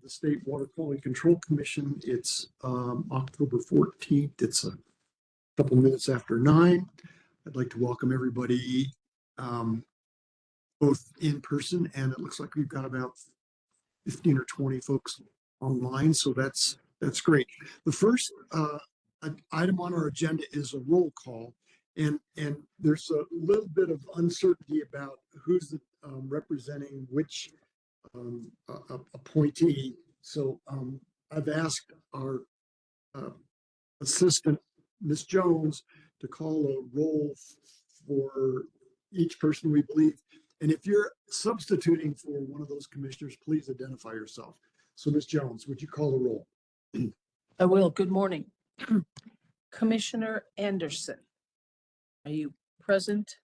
the State Water Quality Control Commission. It's October 14th. It's a couple minutes after 9. I'd like to welcome everybody both in person, and it looks like we've got about 15 or 20 folks online, so that's great. The first item on our agenda is a roll call, and there's a little bit of uncertainty about who's representing which appointee. So I've asked our assistant, Ms. Jones, to call a roll for each person we believe. And if you're substituting for one of those commissioners, please identify yourself. So Ms. Jones, would you call the roll? I will. Good morning. Commissioner Anderson, are you present?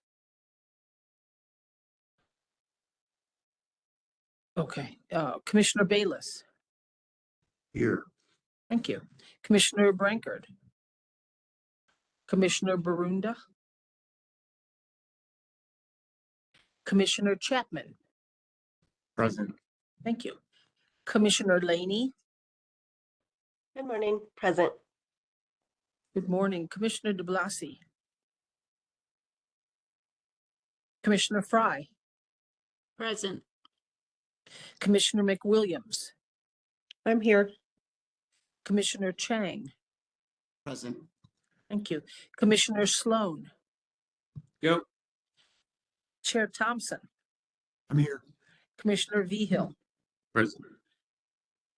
Okay. Commissioner Bayless. Here. Thank you. Commissioner Brankard. Commissioner Barunda. Commissioner Chapman. Present. Thank you. Commissioner Laney. Good morning. Present. Good morning. Commissioner de Blasi. Commissioner Fry. Present. Commissioner McWilliams. I'm here. Commissioner Chang. Present. Thank you. Commissioner Sloan. Yep. Chair Thompson. I'm here. Commissioner Vigil. Present.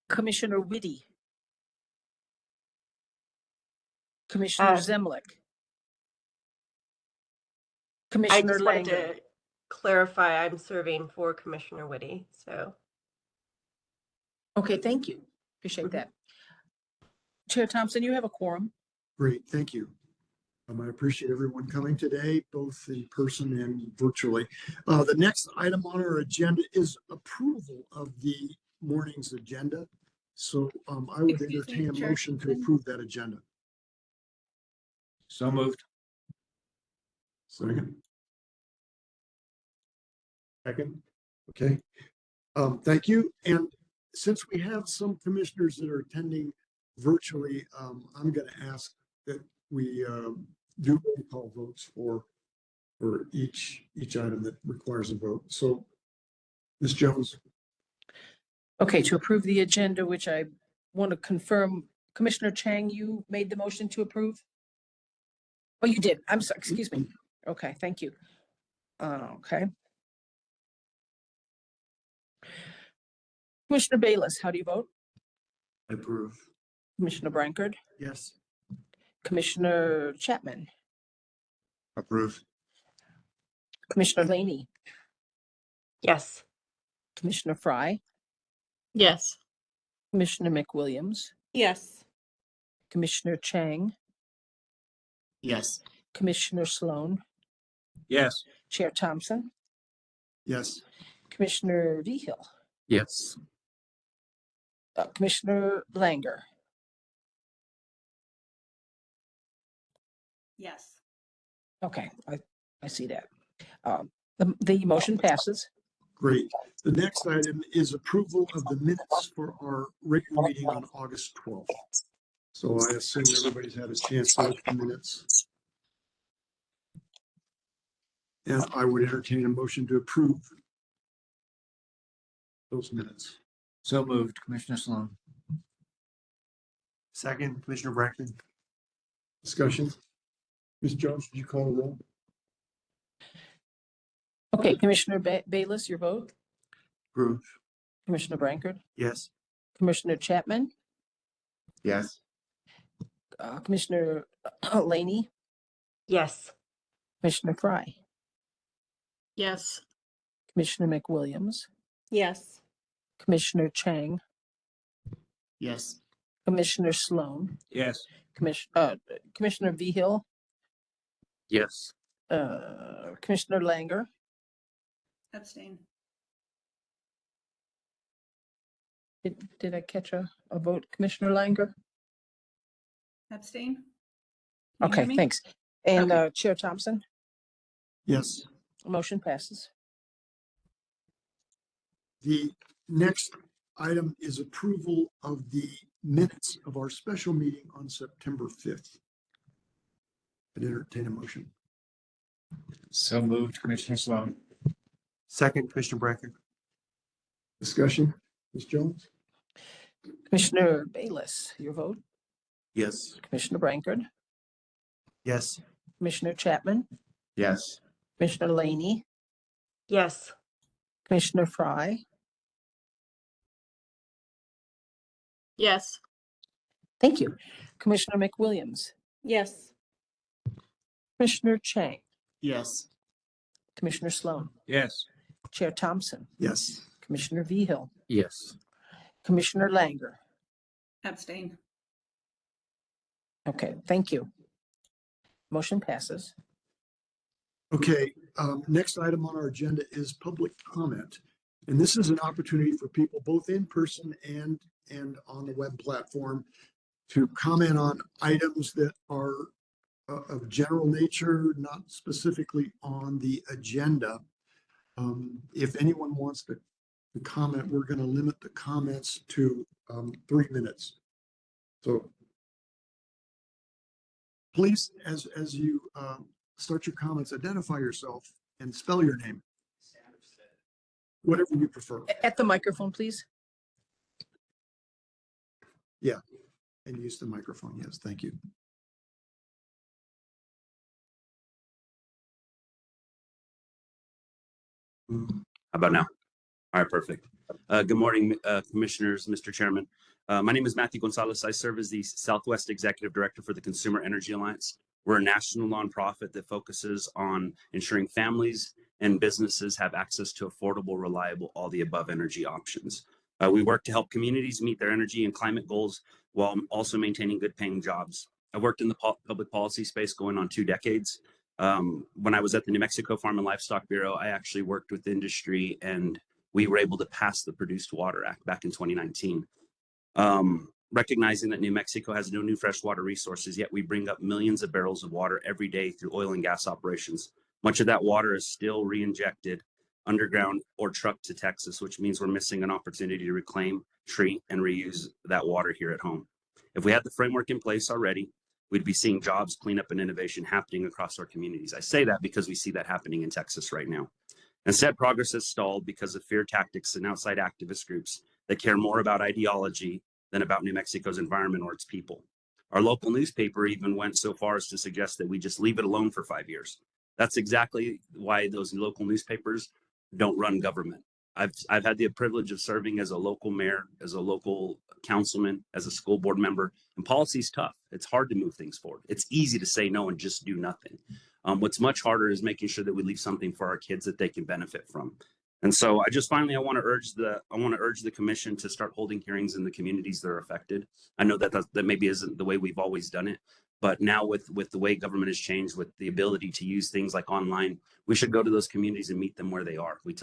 Commissioner Whitty. Commissioner Zemlik. I Commissioner just wanted Langer. to clarify I'm serving for Commissioner Whitty. So Okay, thank you. Appreciate that. Chair Thompson, you have a quorum. Great, thank you. I appreciate everyone coming today, both in person and virtually. The next item on our agenda is approval of the morning's agenda. So I would entertain a motion to approve that agenda. So moved. Second. Second. Okay. Thank you. And since we have some commissioners that are attending virtually, I'm going to ask that we do roll call votes for each item that requires a vote. So, Ms. Jones. Okay, to approve the agenda, which I want to confirm, Commissioner Chang, you made the motion to approve? Oh, you did. I'm sorry, excuse me. Okay, thank you. Okay. Commissioner Bayless, how do you vote? I approve. Commissioner Brankard, Yes. Commissioner Chapman, Approve. Commissioner Laney, yes. Commissioner Fry, Yes. Commissioner McWilliams, Yes. Commissioner Chang, Yes. Commissioner Sloan, Yes. Chair Thompson, Yes. Commissioner Vigil, Yes. Commissioner Langer. Yes. Okay, I see that. The motion passes. Great. The next item is approval of the minutes for our regular meeting on August 12th. So I assume everybody's had a chance to look at the minutes. And I would entertain a motion to approve those minutes. So moved, Commissioner Sloan. Second, Commissioner Brackton. Discussion. Ms. Jones, did you call the roll? Okay, Commissioner Bayless, your vote. Approve. Commissioner Brankard, Yes. Commissioner Chapman, Yes. Commissioner Laney, Yes. Commissioner Fry, Yes. Commissioner McWilliams, Yes. Commissioner Chang, Yes. Commissioner Sloan, Yes. Commissioner Vigil, Yes. Commissioner Langer, Abstain. Did I catch a vote, Commissioner Langer? Abstain. Can you Okay, hear me? thanks. And Okay. Chair Thompson, Yes. motion passes. The next item is approval of the minutes of our special meeting on September 5th. I'd entertain a motion. So moved, Commissioner Sloan. Second, Commissioner Brackett. Discussion, Ms. Jones? Commissioner Bayless, your vote. Yes. Commissioner Brankard, Yes. Commissioner Chapman, Yes. Commissioner Laney, Yes. Commissioner Fry, Yes. thank you. Commissioner McWilliams, Yes. Commissioner Chang, Yes. Commissioner Sloan, Yes. Chair Thompson, Yes. Commissioner Vehil, Yes. Commissioner Langer. Abstain. Okay, thank you. Motion passes. Okay, next item on our agenda is public comment. And this is an opportunity for people both in person and on the web platform to comment on items that are of general nature, not specifically on the agenda. If anyone wants to comment, we're going to limit the comments to 3 minutes. So please, as you start your comments, identify yourself and spell your name. Whatever you prefer. At the microphone, please. And use the microphone. Yes, thank you. How about now? All right, perfect. Good morning, commissioners, Mr. Chairman. My name is Matthew Gonzalez. I serve as the Southwest Executive Director for the Consumer Energy Alliance. We're a national nonprofit that focuses on ensuring families and businesses have access to affordable, reliable, all the above energy options. We work to help communities meet their energy and climate goals while also maintaining good paying jobs. I've worked in the public policy space going on 2 decades. When I was at the New Mexico Farm and Livestock Bureau, I actually worked with industry and we were able to pass the Produced Water Act back in 2019. Recognizing that New Mexico has no new freshwater resources, yet we bring up millions of barrels of water every day through oil and gas operations. Much of that water is still re-injected underground or trucked to Texas, which means we're missing an opportunity to reclaim, treat, and reuse that water here at home. If we had the framework in place already, we'd be seeing jobs, cleanup, and innovation happening across our communities. I say that because we see that happening in Texas right now. Instead, progress has stalled because of fear tactics and outside activist groups that care more about ideology than about New Mexico's environment or its people. Our local newspaper even went so far as to suggest that we just leave it alone for 5 years. That's exactly why those local newspapers don't run government. I've had the privilege of serving as a local mayor, as a local councilman, as a school board member, and policy is tough. It's hard to move things forward. It's easy to say no and just do nothing. What's much harder is making sure that we leave something for our kids that they can benefit from. And so I want to urge the commission to start holding hearings in the communities that are affected. I know that maybe isn't the way we've always done it, but now with the way government has changed, with the ability to use things like online, we should go to those communities and meet them where they are. We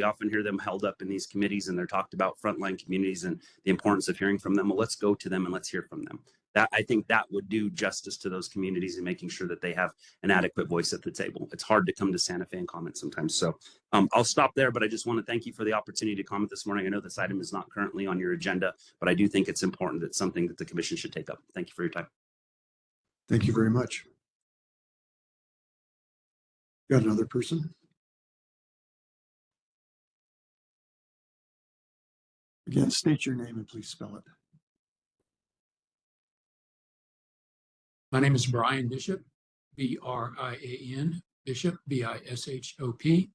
often hear them held up in these committees, and they're talked about frontline communities and the importance of hearing from them. Well, let's go to them and let's hear from them. I think that would do justice to those communities and making sure that they have an adequate voice at the table. It's hard to come to Santa Fe and comment sometimes. So I'll stop there, but I just want to thank you for the opportunity to comment this morning. I know this item is not currently on your agenda, but I do think it's important. It's something that the commission should take up. Thank you for your time. Thank you very much. Got another person? Again, state your name and please spell it. My name is Brian Bishop, B-R-I-A-N, Bishop, B-I-S-H-O-P.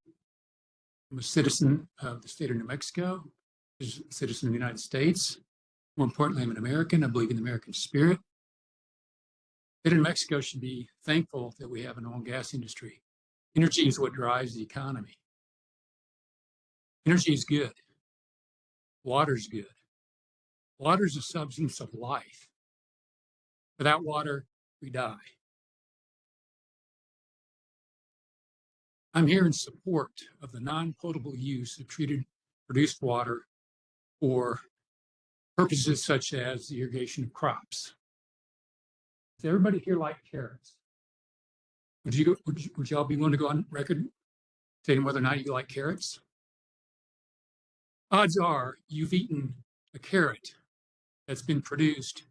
I'm a citizen of the state of New Mexico, a citizen of the United States. More importantly, I'm an American. I believe in the American spirit. The state of New Mexico should be thankful that we have an oil and gas industry. Energy is what drives the economy. Energy is good. Water is good. Water is a substance of life. Without water, we die. I'm here in support of the non-potable use of treated produced water for purposes such as the irrigation of crops. Does everybody here like carrots? Would y'all be willing to go on record stating whether or not you like carrots? odds are you've eaten a carrot that's been produced,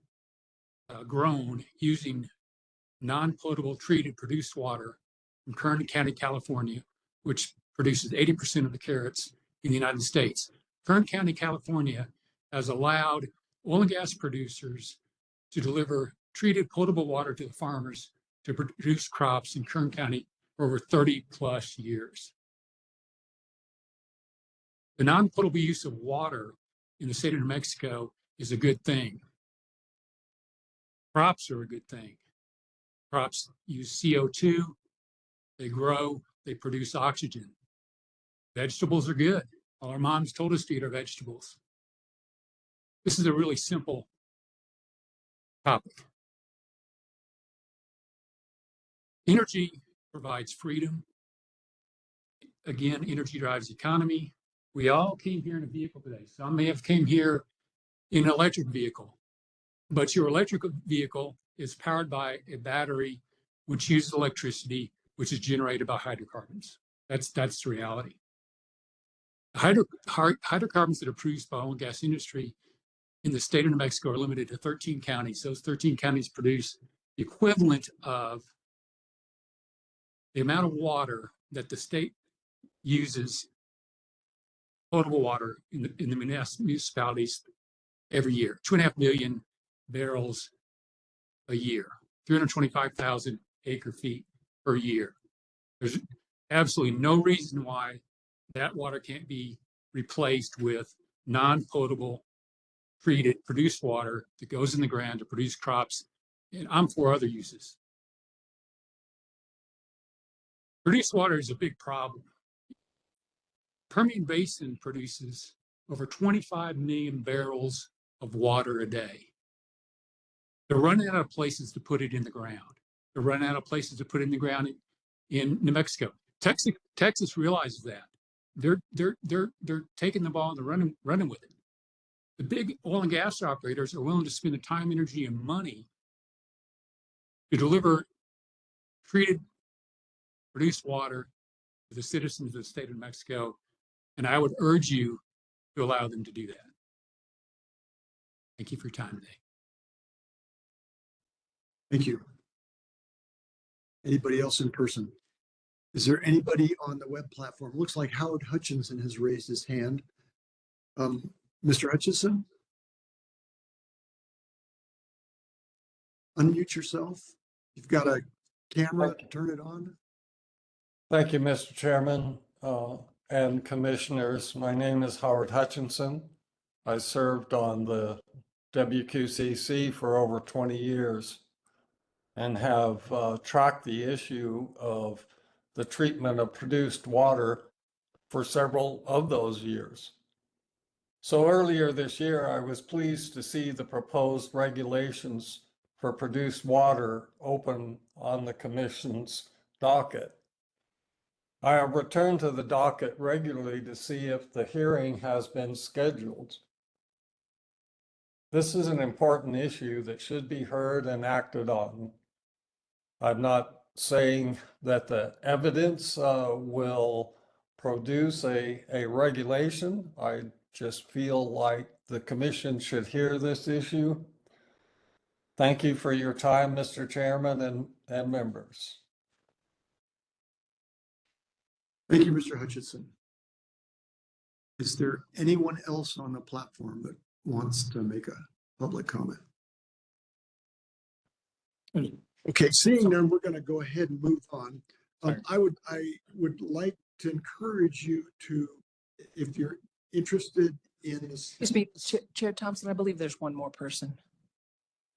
grown using non-potable treated produced water from Kern County, California, which produces 80% of the carrots in the United States. Kern County, California has allowed oil and gas producers to deliver treated potable water to the farmers to produce crops in Kern County for over 30 plus years. The non-potable use of water in the state of New Mexico is a good thing. Crops are a good thing. Crops use CO2, they grow, they produce oxygen. Vegetables are good. All our moms told us to eat our vegetables. This is a really simple topic. Energy provides freedom. Again, energy drives the economy. We all came here in a vehicle today. Some may have came here in an electric vehicle, but your electric vehicle is powered by a battery which uses electricity, which is generated by hydrocarbons. That's the reality. Hydrocarbons that are produced by oil and gas industry in the state of New Mexico are limited to 13 counties. Those 13 counties produce the equivalent of the amount of water that the state uses, potable water in the municipalities every year, 2.5 million barrels a year, 325,000 acre feet per year. There's absolutely no reason why that water can't be replaced with non-potable, treated, produced water that goes in the ground to produce crops, and I'm for other uses. Produced water is a big problem. Permian Basin produces over 25 million barrels of water a day. They're running out of places to put it in the ground. They're running out of places to put it in the ground in New Mexico. Texas realizes that. They're taking the ball and they're running with it. The big oil and gas operators are willing to spend the time, energy, and money to deliver treated, produced water to the citizens of the state of New Mexico. And I would urge you to allow them to do that. Thank you for your time today. Thank you. Anybody else in person? Is there anybody on the web platform? Looks like Howard Hutchinson has raised his hand. Mr. Hutchinson? Unmute yourself. You've got a camera, turn it on. Thank you, Mr. Chairman and Commissioners. My name is Howard Hutchinson. I served on the WQCC for over 20 years and have tracked the issue of the treatment of produced water for several of those years. So earlier this year, I was pleased to see the proposed regulations for produced water open on the Commission's docket. I have returned to the docket regularly to see if the hearing has been scheduled. This is an important issue that should be heard and acted on. I'm not saying that the evidence will produce a regulation. I just feel like the Commission should hear this issue. Thank you for your time, Mr. Chairman and members. Thank you, Mr. Hutchinson. Is there anyone else on the platform that wants to make a public comment? Okay, seeing none, we're going to go ahead and move on. I would like to encourage you to, if you're interested in this. Excuse me, Chair Thompson, I believe there's one more person.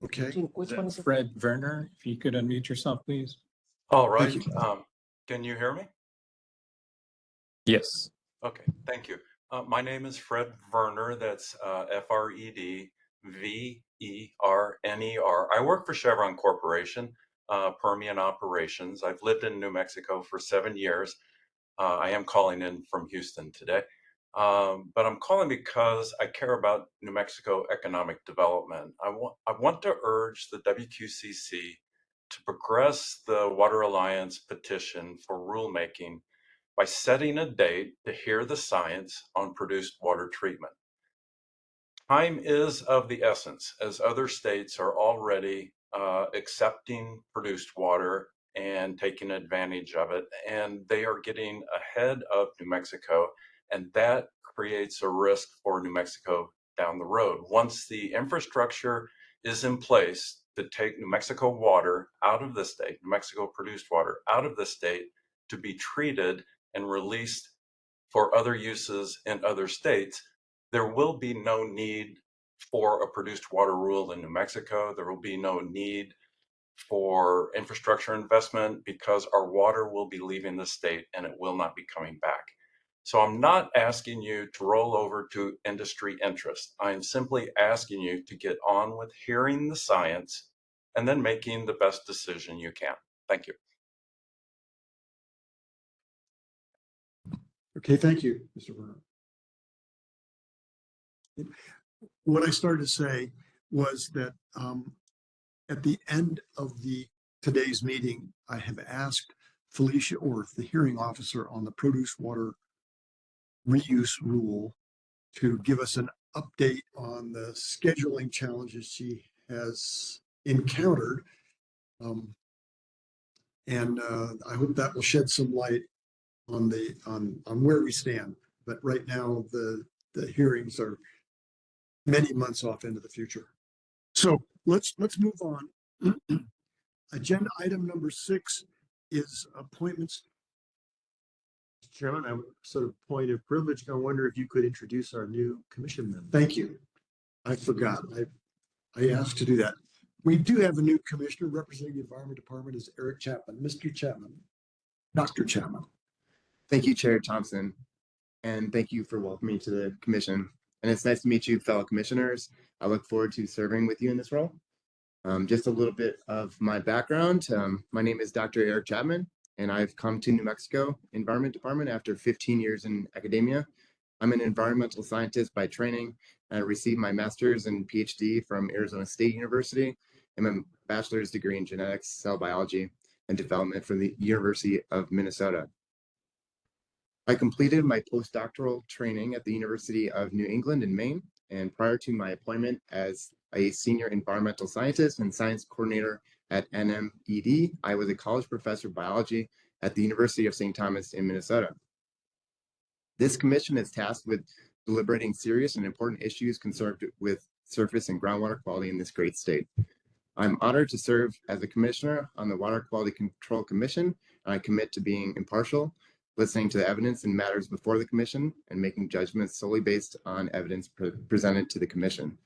Okay. Which one is it? Fred Werner, if you could unmute yourself, please. All right. Thank you. Can you hear me? Yes. Okay, thank you. My name is Fred Werner. That's Fred Verner. I work for Chevron Corporation, Permian Operations. I've lived in New Mexico for 7 years. I am calling in from Houston today. But I'm calling because I care about New Mexico economic development. I want to urge the WQCC to progress the Water Alliance petition for rulemaking by setting a date to hear the science on produced water treatment. Time is of the essence, as other states are already accepting produced water and taking advantage of it, and they are getting ahead of New Mexico, and that creates a risk for New Mexico down the road. Once the infrastructure is in place to take New Mexico water out of the state, New Mexico produced water out of the state to be treated and released for other uses in other states, there will be no need for a produced water rule in New Mexico. There will be no need for infrastructure investment because our water will be leaving the state and it will not be coming back. So I'm not asking you to roll over to industry interest. I'm simply asking you to get on with hearing the science and then making the best decision you can. Thank you. Okay, thank you, Mr. Burnham. What I started to say was that at the end of today's meeting, I have asked Felicia Orth, the hearing officer on the produce water reuse rule, to give us an update on the scheduling challenges she has encountered. And I hope that will shed some light on where we stand. But right now, the hearings are many months off into the future. So let's move on. Agenda item number 6 is appointments. Chairman, I would sort of point of privilege. I wonder if you could introduce our new commission member. Thank you. I forgot. I asked to do that. We do have a new commissioner representing the Environment Department is Eric Chapman. Mr. Chapman, Dr. Chapman. Thank you, Chair Thompson, and thank you for welcoming me to the commission. And it's nice to meet you, fellow commissioners. I look forward to serving with you in this role. Just a little bit of my background. My name is Dr. Eric Chapman, and I've come to New Mexico Environment Department after 15 years in academia. I'm an environmental scientist by training. I received my master's and PhD from Arizona State University and my bachelor's degree in genetics, cell biology, and development from the University of Minnesota. I completed my postdoctoral training at the University of New England in Maine, and prior to my appointment as a senior environmental scientist and science coordinator at NMED, I was a college professor of biology at the University of St. Thomas in Minnesota. This commission is tasked with deliberating serious and important issues concerned with surface and groundwater quality in this great state. I'm honored to serve as a commissioner on the Water Quality Control Commission, and I commit to being impartial, listening to the evidence and matters before the commission, and making judgments solely based on evidence presented to the commission.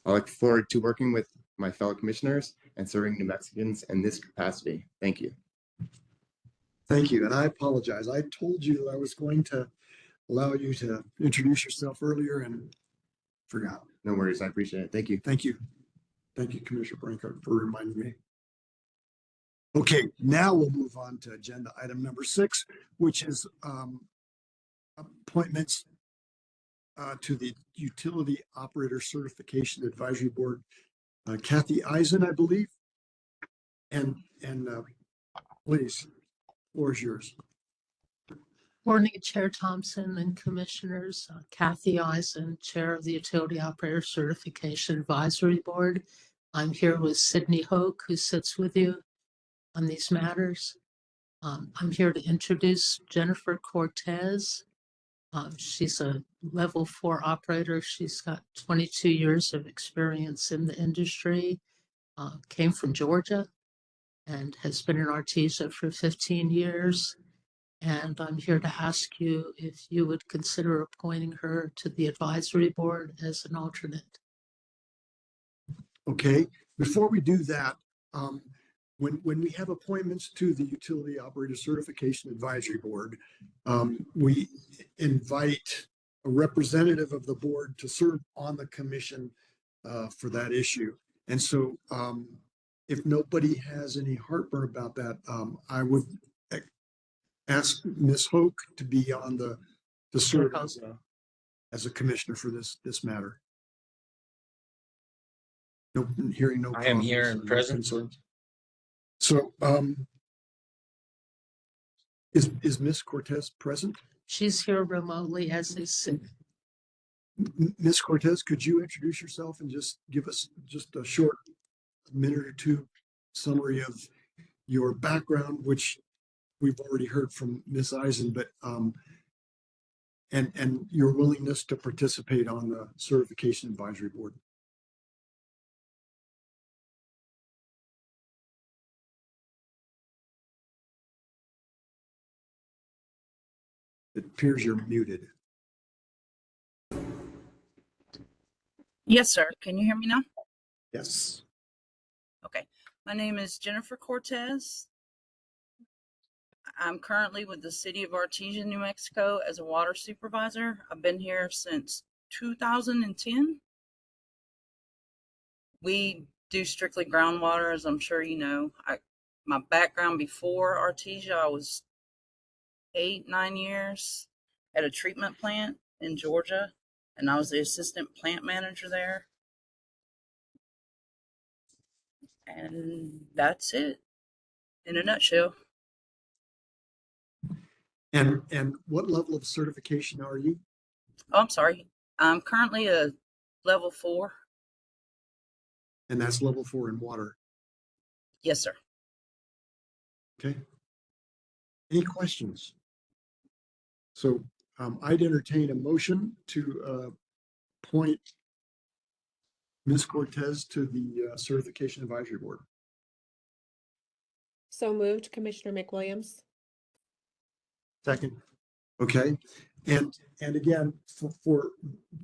I look forward to working with my fellow commissioners and serving New Mexicans in this capacity. Thank you. Thank you. And I apologize. I told you I was going to allow you to introduce yourself earlier and forgot. No worries. I appreciate it. Thank you. Thank you. Thank you, Commissioner Brancard, for reminding me. Okay, now we'll move on to agenda item number 6, which is appointments to the Utility Operator Certification Advisory Board. Kathy Eisen, I believe. And please, floor is yours. Morning, Chair Thompson and Commissioners. Kathy Eisen, Chair of the Utility Operator Certification Advisory Board. I'm here with Sydney Hoke, who sits with you on these matters. I'm here to introduce Jennifer Cortez. She's a level 4 operator. She's got 22 years of experience in the industry, came from Georgia and has been in Artesia for 15 years. And I'm here to ask you if you would consider appointing her to the advisory board as an alternate. Okay, before we do that, when we have appointments to the Utility Operator Certification Advisory Board, we invite a representative of the board to serve on the commission for that issue. And so if nobody has any heartburn about that, I would ask Ms. Hoke to be on to serve as a commissioner for this matter. No, hearing no. I am here and present. Concerns. So Is Miss Cortez present? She's here remotely as is Sid. Miss Cortez, could you introduce yourself and just give us just a short minute or two summary of your background, which we've already heard from Miss Eisen, but and your willingness to participate on the certification advisory board. It appears you're muted. Yes, sir. Can you hear me now? Yes. Okay. My name is Jennifer Cortez. I'm currently with the city of Artesia, New Mexico as a water supervisor. I've been here since 2010. We do strictly groundwater, as I'm sure you know. My background before Artesia, I was 8-9 years at a treatment plant in Georgia, and I was the assistant plant manager there. And that's it in a nutshell. And what level of certification are you? Oh, I'm sorry. I'm currently a level 4. And that's level 4 in water. Yes, sir. Okay. Any questions? So I'd entertain a motion to appoint Ms. Cortez to the certification advisory board. So moved, Commissioner McWilliams. Second. Okay. And again, for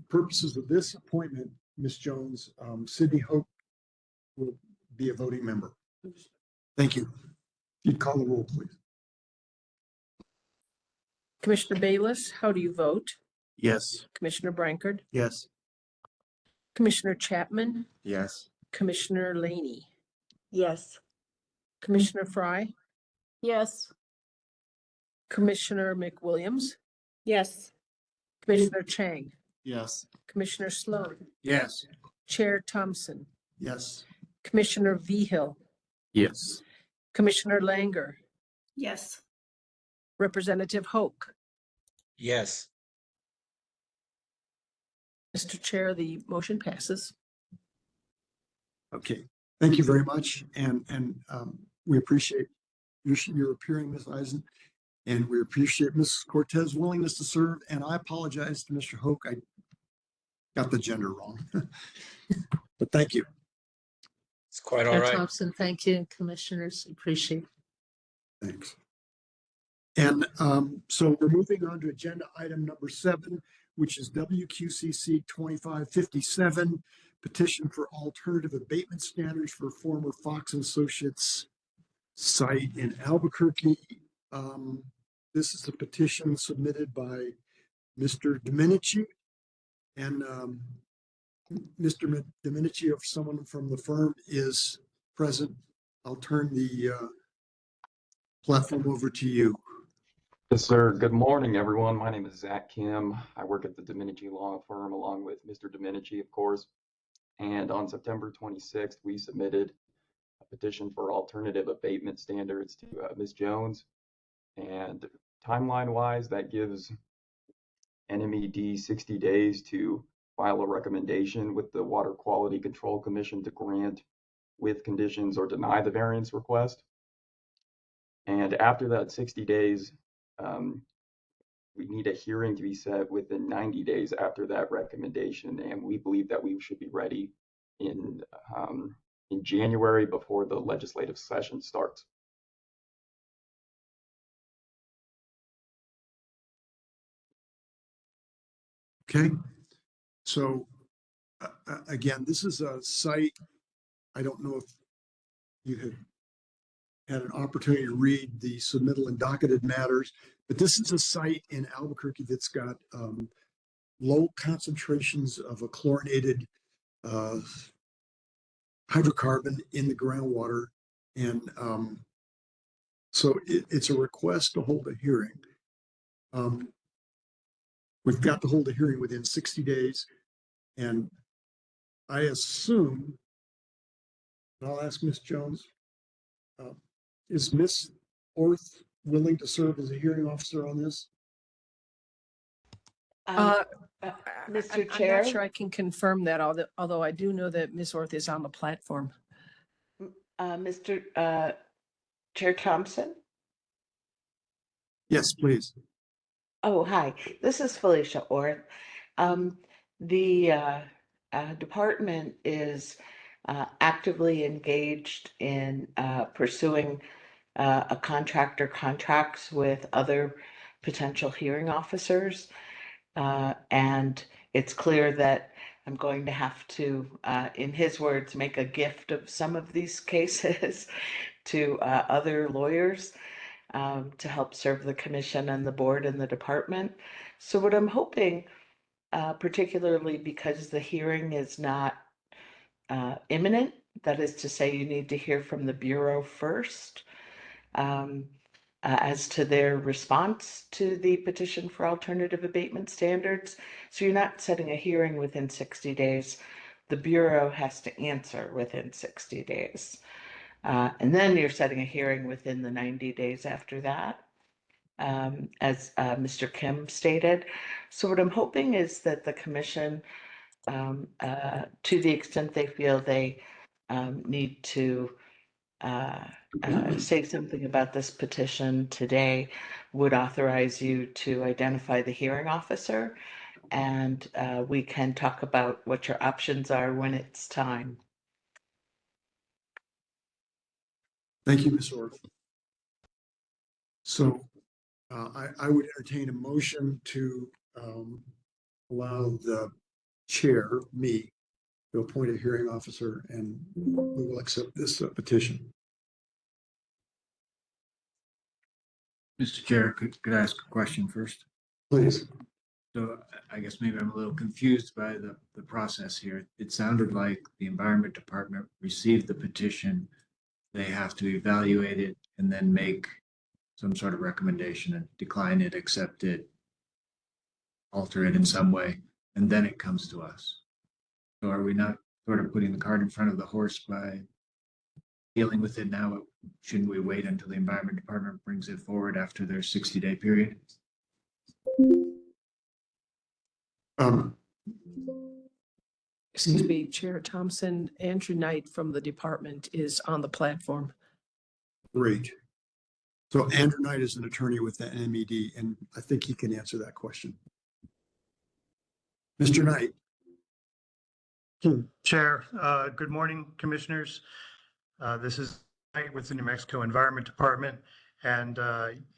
purposes of this appointment, Ms. Jones, Sydney Hope will be a voting member. Thank you. You'd call the roll, please. Commissioner Bayless, how do you vote? Yes. Commissioner Brankard, Yes. Commissioner Chapman, Yes. Commissioner Laney, Yes. Commissioner Fry, Yes. Commissioner McWilliams, Yes. Commissioner Chang, Yes. Commissioner Sloan, Yes. Chair Thompson, Yes. Commissioner Vehil, Yes. Commissioner Langer, Yes. Representative Hoke. Yes. Mr. Chair, the motion passes. Okay. Thank you very much. And we appreciate your appearing, Ms. Eisen, and we appreciate Ms. Cortez's willingness to serve. And I apologize to Mr. Hoke. I got the gender wrong. But thank you. It's quite all Chair right. Thompson, thank you, commissioners. Appreciate it. Thanks. And so we're moving on to agenda item number 7, which is WQCC 2557, petition for alternative abatement standards for former Fox and Associates site in Albuquerque. This is a petition submitted by Mr. Domenici, and Mr. Domenici, if someone from the firm is present, I'll turn the platform over to you. Yes, sir. Good morning, everyone. My name is Zach Kim. I work at the Domenici Law Firm along with Mr. Domenici, of course. And on September 26th, we submitted a petition for alternative abatement standards to Ms. Jones. And timeline-wise, that gives NMED 60 days to file a recommendation with the Water Quality Control Commission to grant with conditions or deny the variance request. And after that 60 days, we need a hearing to be set within 90 days after that recommendation, and we believe that we should be ready in January before the legislative session starts. Okay. So again, this is a site. I don't know if you have had an opportunity to read the submittal and docketed matters, but this is a site in Albuquerque that's got low concentrations of a chlorinated hydrocarbon in the groundwater. And so it's a request to hold a hearing. We've got to hold a hearing within 60 days. And I assume, and I'll ask Ms. Jones, is Ms. Orth willing to serve as a hearing officer on this? Uh, Mr. I'm not sure Chair, I can confirm that, although I do know that Ms. Orth is on the platform. Mr. Chair Thompson? Yes, please. Oh, hi, this is Felicia Orth. The department is actively engaged in pursuing a contractor contracts with other potential hearing officers. And it's clear that I'm going to have to, in his words, make a gift of some of these cases to other lawyers to help serve the commission and the board and the department. So what I'm hoping, particularly because the hearing is not imminent, that is to say you need to hear from the Bureau first, as to their response to the petition for alternative abatement standards. So you're not setting a hearing within 60 days. The Bureau has to answer within 60 days. And then you're setting a hearing within the 90 days after that, as Mr. Kim stated. So what I'm hoping is that the commission, to the extent they feel they need to say something about this petition today, would authorize you to identify the hearing officer, and we can talk about what your options are when it's time. Thank you, Ms. Orth. So I would entertain a motion to allow the chair, me, to appoint a hearing officer, and we will accept this petition. Mr. Chair, could I ask a question first? Please. So I guess maybe I'm a little confused by the process here. It sounded like the Environment Department received the petition. They have to evaluate it and then make some sort of recommendation and decline it, accept it, alter it in some way, and then it comes to us. So are we not sort of putting the cart in front of the horse by dealing with it now? Shouldn't we wait until the Environment Department brings it forward after their 60-day period? Excuse me, Chair Thompson, Andrew Knight from the department is on the platform. Great. So Andrew Knight is an attorney with the NMED, and I think he can answer that question. Mr. Knight. Chair, good morning, commissioners. This is Knight with the New Mexico Environment Department. And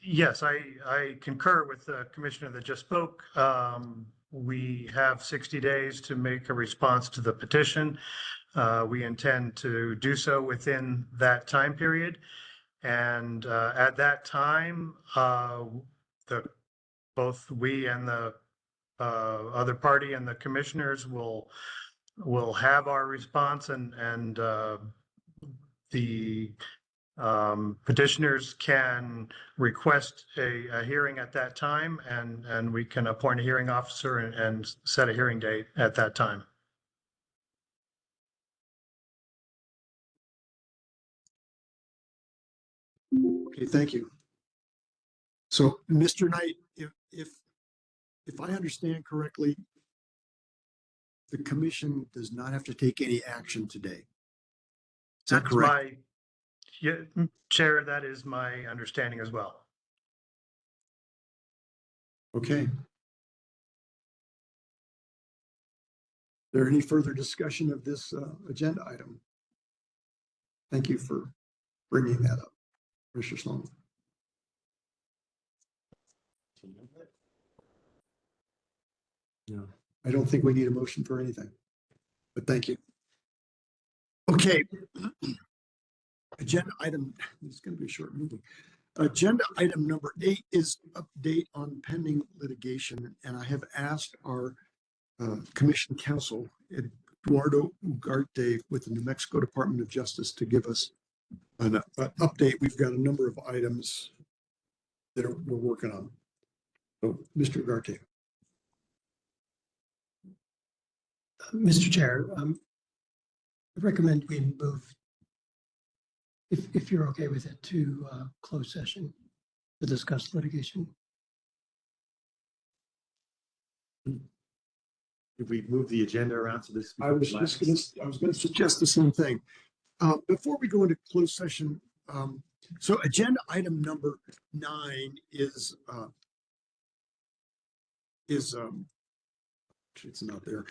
yes, I concur with the commissioner that just spoke. We have 60 days to make a response to the petition. We intend to do so within that time period. And at that time, both we and the other party and the commissioners will have our response, and the petitioners can request a hearing at that time, and we can appoint a hearing officer and set a hearing date at that time. Okay, thank you. So, Mr. Knight, if I understand correctly, the commission does not have to take any action today. Is that correct? Chair, that is my understanding as well. Okay. Is there any further discussion of this agenda item? Thank you for bringing that up, Mr. Sloan. No, I don't think we need a motion for anything, but thank you. Okay. Agenda item, it's going to be a short meeting. Agenda item number 8 is update on pending litigation. And I have asked our commission counsel, Eduardo Ugarte with the New Mexico Department of Justice, to give us an update. We've got a number of items that we're working on. So, Mr. Ugarte. Mr. Chair, I recommend we move, if you're okay with it, to closed session. to discuss litigation. If we move the agenda around to this. I was gonna suggest the same thing. Before we go into closed session, so agenda item number 9 is, it's not there.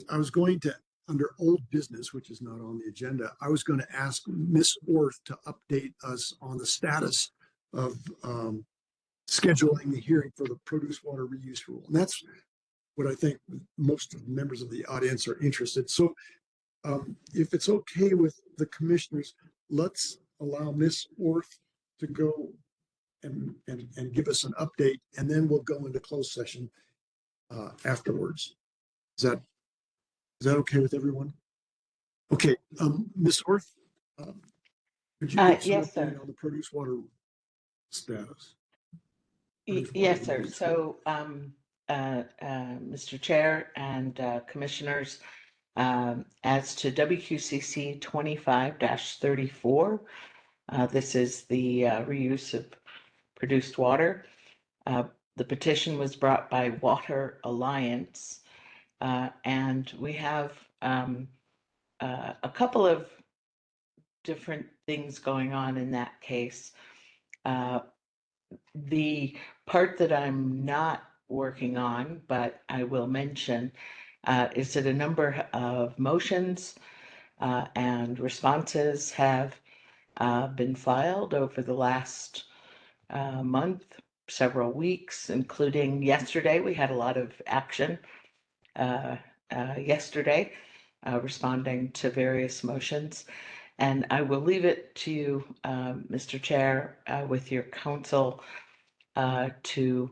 I was going to, under old business, which is not on the agenda, I was going to ask Miss Orth to update us on the status of scheduling the hearing for the produce water reuse rule. And that's what I think most of the members of the audience are interested. So if it's okay with the commissioners, let's allow Miss Orth to go and give us an update, and then we'll go into closed session afterwards. Is that okay with everyone? Okay, Ms. Orth, could you give us an Yes, update sir. on the produce water status? Yes, sir. So, Mr. Chair and Commissioners, as to WQCC 25-34, this is the reuse of produced water. The petition was brought by Water Alliance, and we have a couple of different things going on in that case. The part that I'm not working on, but I will mention, is that a number of motions and responses have been filed over the last month, several weeks, including yesterday. We had a lot of action yesterday responding to various motions. And I will leave it to you, Mr. Chair, with your counsel to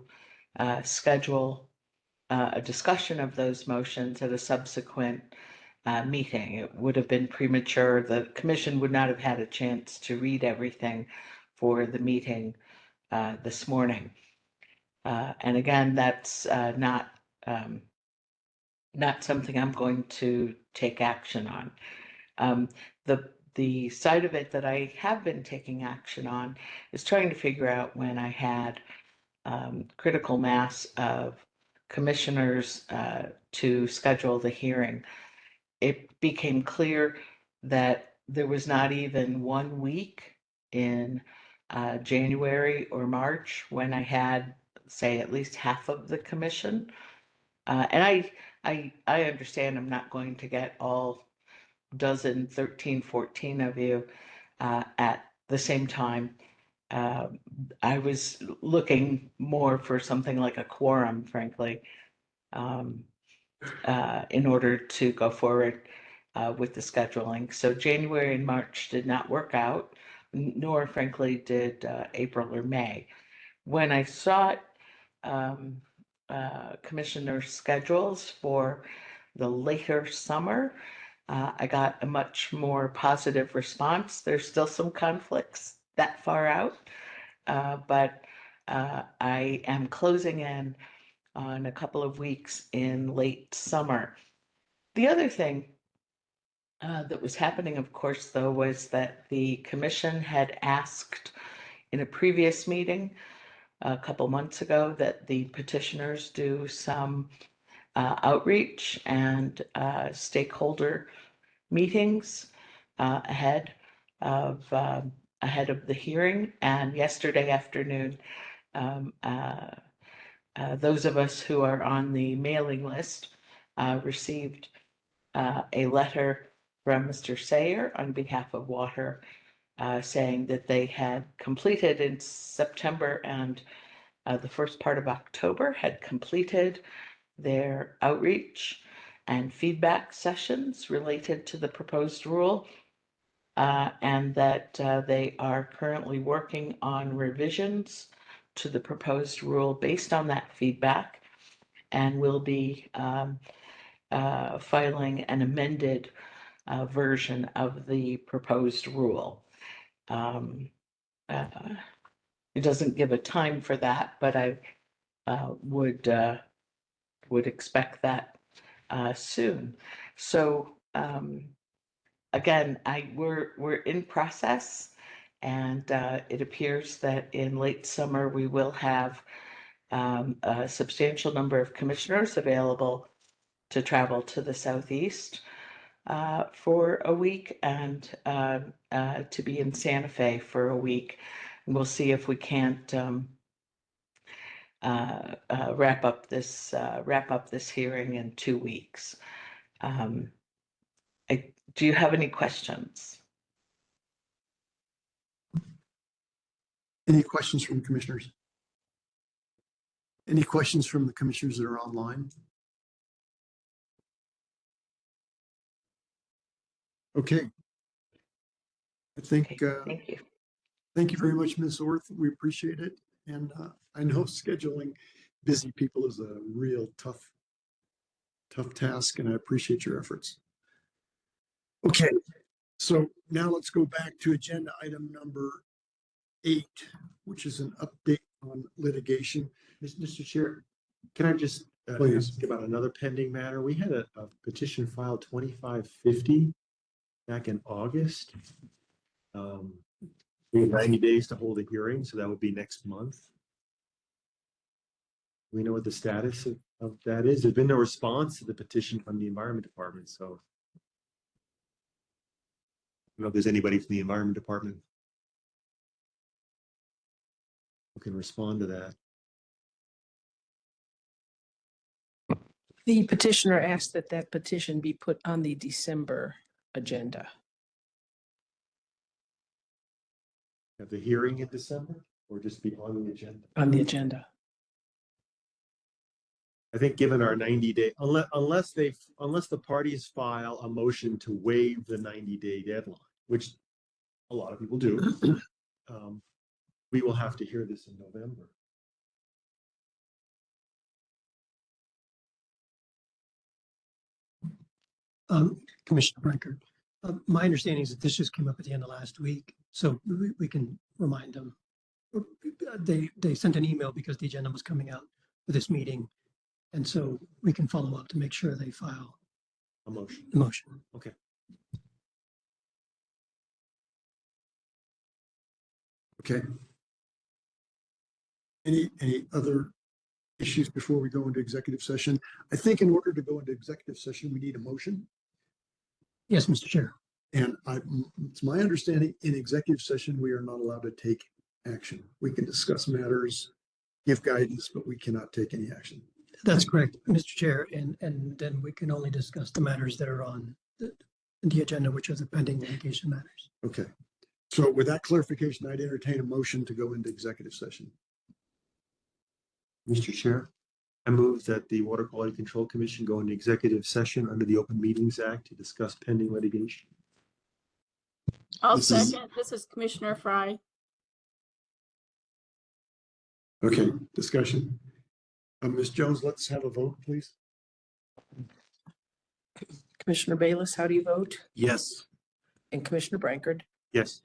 schedule a discussion of those motions at a subsequent meeting. It would have been premature. The commission would not have had a chance to read everything for the meeting this morning. And again, that's not something I'm going to take action on. The side of it that I have been taking action on is trying to figure out when I had critical mass of commissioners to schedule the hearing. It became clear that there was not even 1 week in January or March when I had, say, at least half of the commission. And I understand I'm not going to get all 13, 14 of you at the same time. I was looking more for something like a quorum, frankly, in order to go forward with the scheduling. So January and March did not work out, nor frankly did April or May. When I sought commissioner schedules for the later summer, I got a much more positive response. There's still some conflicts that far out, but I am closing in on a couple of weeks in late summer. The other thing that was happening, of course, though, was that the commission had asked in a previous meeting a couple months ago that the petitioners do some outreach and stakeholder meetings ahead of the hearing. And yesterday afternoon, those of us who are on the mailing list received a letter from Mr. Sayer on behalf of Water saying that they had completed in September and the first part of October had completed their outreach and feedback sessions related to the proposed rule, and that they are currently working on revisions to the proposed rule based on that feedback, and will be filing an amended version of the proposed rule. It doesn't give a time for that, but I would expect that soon. So again, we're in process, And it appears that in late summer, we will have a substantial number of commissioners available to travel to the Southeast for a week and to be in Santa Fe for a week. And we'll see if we can't wrap up this hearing in 2 weeks. Do you have any questions? Any questions from commissioners? Any questions from the commissioners that are online? Okay. I think, thank you. Thank you very much, Ms. Orth. We appreciate it. And I know scheduling busy people is a real tough task, and I appreciate your efforts. Okay, so now let's go back to agenda item number 8, which is an update on litigation. Mr. Chair, can I just Please. ask about another pending matter? We had a petition filed 2550 back in August. We have 90 days to hold a hearing, so that would be next month. We know what the status of that is. There's been no response to the petition from the Environment Department, so I don't know if there's anybody from the Environment Department who can respond to that. The petitioner asked that that petition be put on the December agenda. Have the hearing in December or just be on the agenda? On the agenda. I think given our 90-day, unless the parties file a motion to waive the 90-day deadline, which a lot of people do, we will have to hear this in November. Commissioner Brinker, my understanding is that this just came up at the end of last week, so we can remind them. They sent an email because the agenda was coming out for this meeting, and so we can follow up to make sure they file a motion. The motion. Okay. Okay. Any other issues before we go into executive session? I think in order to go into executive session, we need a motion. Yes, Mr. Chair. And it's my understanding in executive session, we are not allowed to take action. We can discuss matters, give guidance, but we cannot take any action. That's correct, Mr. Chair. And then we can only discuss the matters that are on the agenda, which are the pending litigation matters. Okay. So with that clarification, I'd entertain a motion to go into executive session. Mr. Chair, I move that the Water Quality Control Commission go into executive session under the Open Meetings Act to discuss pending litigation. I'll second. This is Commissioner Fry. Okay, discussion. Ms. Jones, let's have a vote, please. Commissioner Bayless, how do you vote? Yes. And Commissioner Brankard? Yes.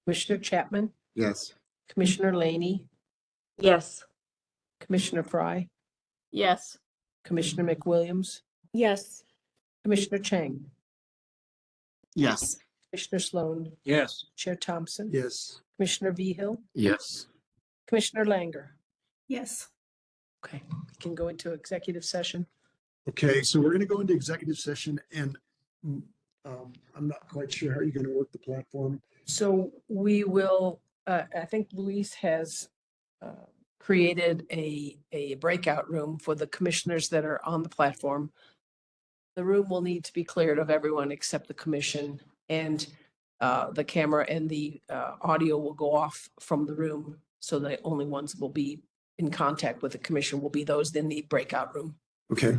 Commissioner Chapman? Yes. Commissioner Laney? Yes. Commissioner Fry? Yes. Commissioner McWilliams? Yes. Commissioner Chang? Yes. Commissioner Sloan? Yes. Chair Thompson? Yes. Commissioner Vehil? Yes. Commissioner Langer? Yes. Okay, we can go into executive session. Okay, so we're going to go into executive session, and I'm not quite sure how you're going to work the platform. So we will, I think Luis has created a breakout room for the commissioners that are on the platform. The room will need to be cleared of everyone except the commission, and the camera and the audio will go off from the room. So the only ones will be in contact with the commission will be those in the breakout room. Okay,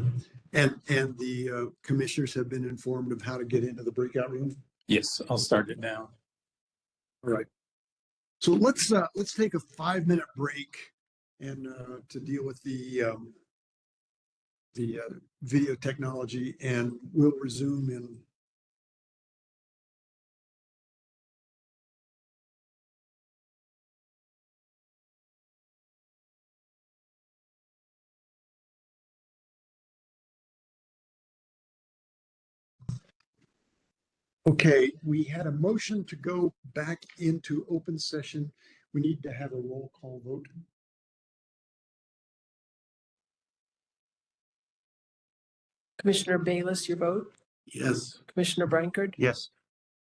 and the commissioners have been informed of how to get into the breakout room? Yes, I'll start it now. All right. So let's take a 5-minute break and to deal with the video technology, and we'll resume in Okay, we had a motion to go back into open session. We need to have a roll call vote. Commissioner Bayless, your vote? Yes. Commissioner Brankard? Yes.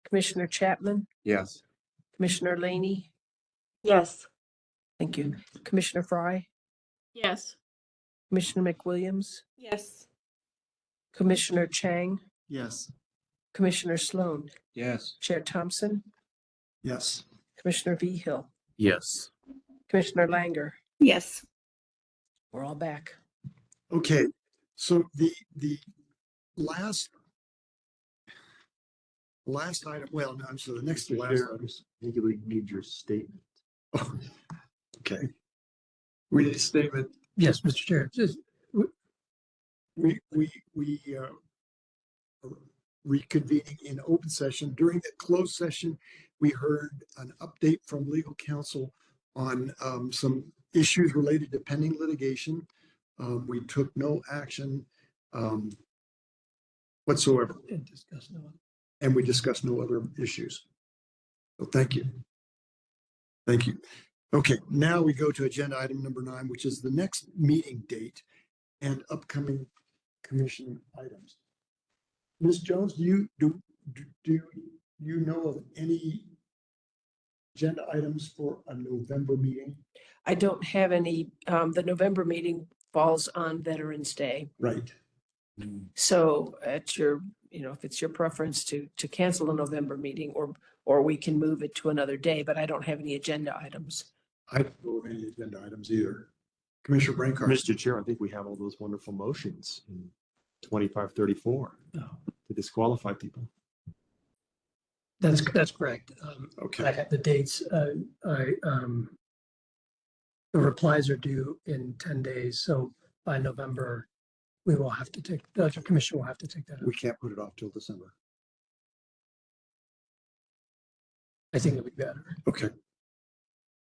Commissioner Chapman? Yes. Commissioner Laney? Yes. Thank you. Commissioner Fry? Yes. Commissioner McWilliams? Yes. Commissioner Chang? Yes. Commissioner Sloan? Yes. Chair Thompson? Yes. Commissioner Vehil? Yes. Commissioner Langer? Yes. We're all back. Okay, so the last item, well, no, so the next to last item. I think you need your statement. Oh, okay. We need a statement. Yes, Mr. Chair, just, We reconvening in open session. During the closed session, we heard an update from legal counsel on some issues related to pending litigation. We took no action whatsoever, and discuss no other. and we discussed no other issues. So thank you. Thank you. Okay, now we go to agenda item number 9, which is the next meeting date and upcoming commission items. Ms. Jones, do you know of any agenda items for a November meeting? I don't have any, the November meeting falls on Veterans Day. Right. So at your, if it's your preference to cancel a November meeting or we can move it to another day, but I don't have any agenda items. I don't know of any agenda items either. Commissioner Brankard. Mr. Chair, I think we have all those wonderful motions in 2534 to disqualify people. That's correct. Okay. I have the dates. The replies are due in 10 days. So by November, we will have to take, the commission will have to take that up. We can't put it off till December. I think it'll be better. Okay.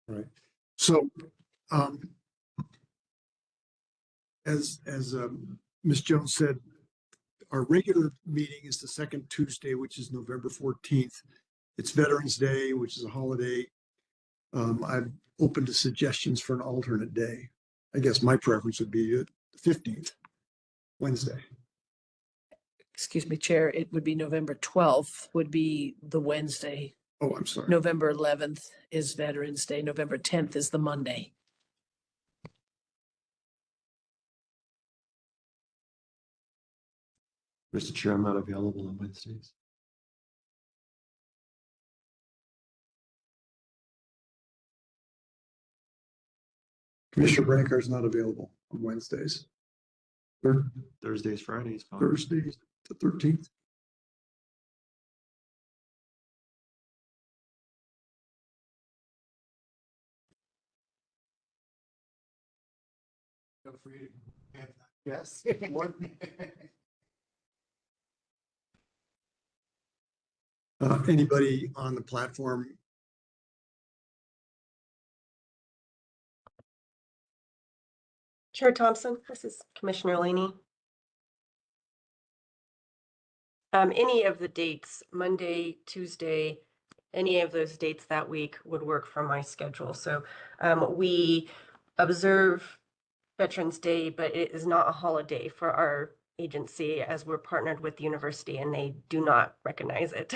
All right. So, as Ms. Jones said, our regular meeting is the second Tuesday, which is November 14th. It's Veterans Day, which is a holiday. I'm open to suggestions for an alternate day. I guess my preference would be the 15th, Wednesday. Excuse me, Chair, it would be November 12th would be the Wednesday. Oh, I'm sorry. November 11th is Veterans Day. November 10th is the Monday. Mr. Chair, I'm not available on Wednesdays. Commissioner Brankard is not available on Wednesdays. Thursdays, Fridays, fine. Thursdays, the 13th. Feel free to have that. Yes. Anybody on the platform? Chair Thompson, this is Commissioner Laney. Any of the dates, Monday, Tuesday, any of those dates that week would work for my schedule. So we observe Veterans Day, but it is not a holiday for our agency as we're partnered with the university and they do not recognize it.